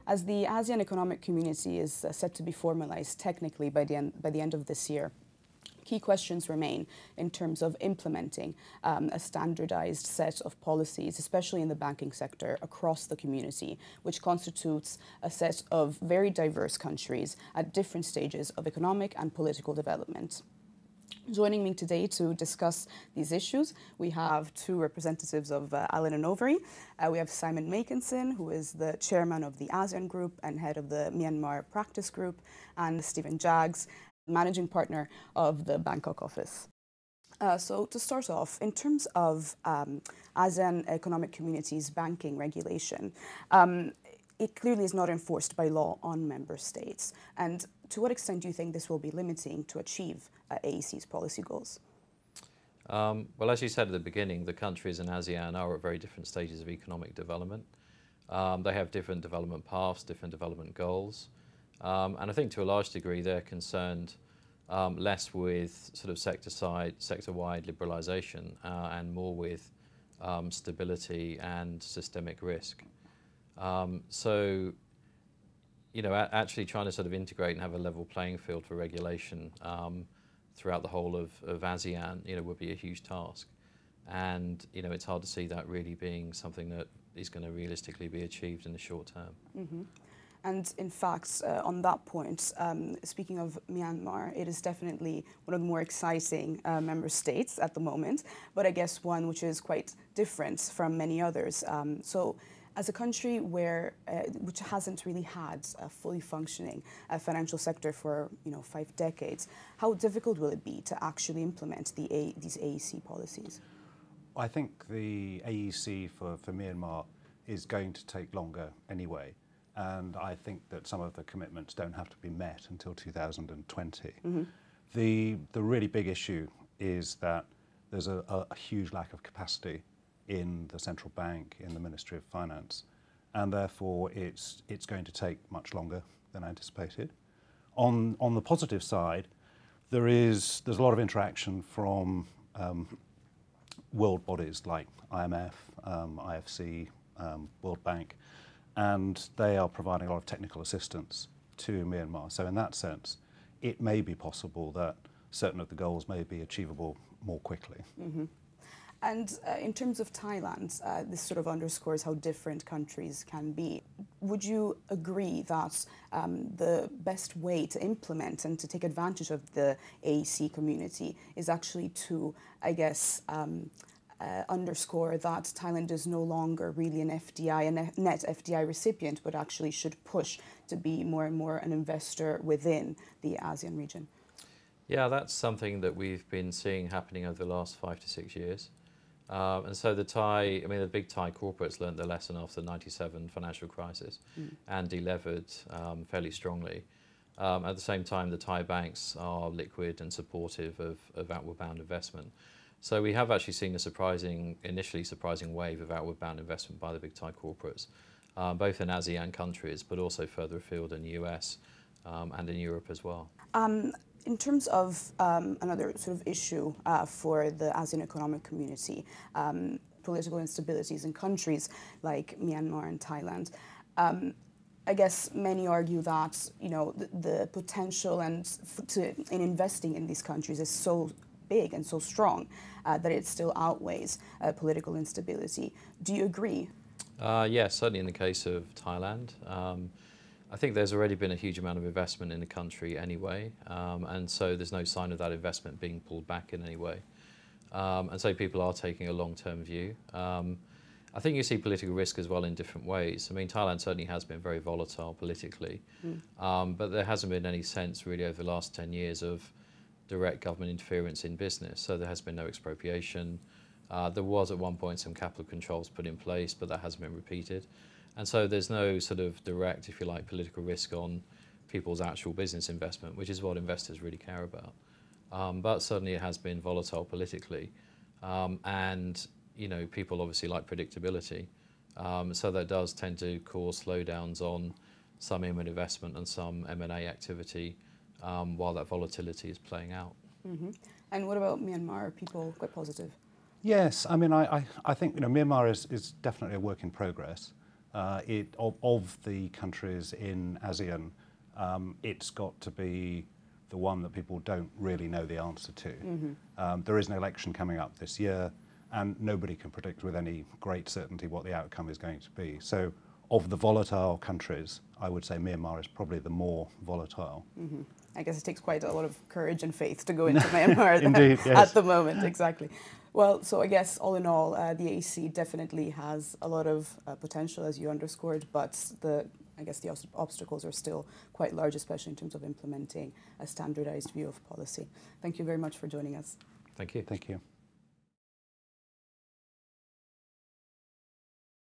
As the Asean Economic Community is set to be formalized technically by the end of this year, key questions remain in terms of implementing a standardized set of policies, especially in the banking sector across the community, which constitutes a set of very diverse countries at different stages of economic and political development. Joining me today to discuss these issues, we have two representatives of Allen & Overy. We have Simon Makinson, who is the chairman of the ASEAN Group and head of the Myanmar Practice Group, and Stephen Jaggs, managing partner of the Bangkok office. So to start off, in terms of ASEAN Economic Community's banking regulation, it clearly is not enforced by law on member states. And to what extent do you think this will be limiting to achieve AEC's policy goals? Well, as you said at the beginning, the countries in ASEAN are at very different stages of economic development. They have different development paths, different development goals. And I think to a large degree they're concerned less with sort of sector-wide liberalisation and more with stability and systemic risk. So, you know, actually trying to sort of integrate and have a level playing field for regulation throughout the whole of ASEAN, you know, would be a huge task. And, you know, it's hard to see that really being something that is going to realistically be achieved in the short term. Mm-hmm. And in fact, on that point, speaking of Myanmar, it is definitely one of the more exciting member states at the moment, but I guess one which is quite different from many others. So as a country which hasn't really had a fully functioning financial sector for 5 decades, how difficult will it be to actually implement these AEC policies? I think the AEC for Myanmar is going to take longer anyway. And I think that some of the commitments don't have to be met until 2020. Mm-hmm. The really big issue is that there's a huge lack of capacity in the central bank, in the Ministry of Finance, and therefore it's going to take much longer than anticipated. On the positive side, there's a lot of interaction from world bodies like IMF, IFC, World Bank, and they are providing a lot of technical assistance to Myanmar. So in that sense, it may be possible that certain of the goals may be achievable more quickly. Mm-hmm. And in terms of Thailand, this sort of underscores how different countries can be. Would you agree that the best way to implement and to take advantage of the AEC community is actually to, I guess, underscore that Thailand is no longer really an FDI, a net FDI recipient, but actually should push to be more and more an investor within the ASEAN region? Yeah, that's something that we've been seeing happening over the last 5 to 6 years. And so the big Thai corporates learned their lesson after the '97 financial crisis and delevered fairly strongly. At the same time, the Thai banks are liquid and supportive of outward-bound investment. So we have actually seen a initially surprising wave of outward-bound investment by the big Thai corporates, both in ASEAN countries, but also further afield in the US and in Europe as well. In terms of another sort of issue for the ASEAN Economic Community, political instabilities in countries like Myanmar and Thailand, I guess many argue that the potential in investing in these countries is so big and so strong that it still outweighs political instability. Do you agree? Yes, certainly in the case of Thailand. I think there's already been a huge amount of investment in the country anyway, and so there's no sign of that investment being pulled back in any way. And so people are taking a long-term view. I think you see political risk as well in different ways. I mean, Thailand certainly has been very volatile politically, but there hasn't been any sense really over the last 10 years of direct government interference in business. So there has been no expropriation. There was at one point some capital controls put in place, but that hasn't been repeated. And so there's no sort of direct, if you like, political risk on people's actual business investment, which is what investors really care about. But certainly it has been volatile politically. And, people obviously like predictability. So that does tend to cause slowdowns on some inward investment and some M&A activity while that volatility is playing out. Mm-hmm. And what about Myanmar? Are people quite positive? Yes, I mean, I think Myanmar is definitely a work in progress. Of the countries in ASEAN, it's got to be the one that people don't really know the answer to. There is an election coming up this year, and nobody can predict with any great certainty what the outcome is going to be. So of the volatile countries, I would say Myanmar is probably the more volatile. I guess it takes quite a lot of courage and faith to go into Myanmar Indeed, yes. at the moment, exactly. Well, so I guess all in all, the AEC definitely has a lot of potential, as you underscored, but I guess the obstacles are still quite large, especially in terms of implementing a standardized view of policy. Thank you very much for joining us. Thank you. Thank you.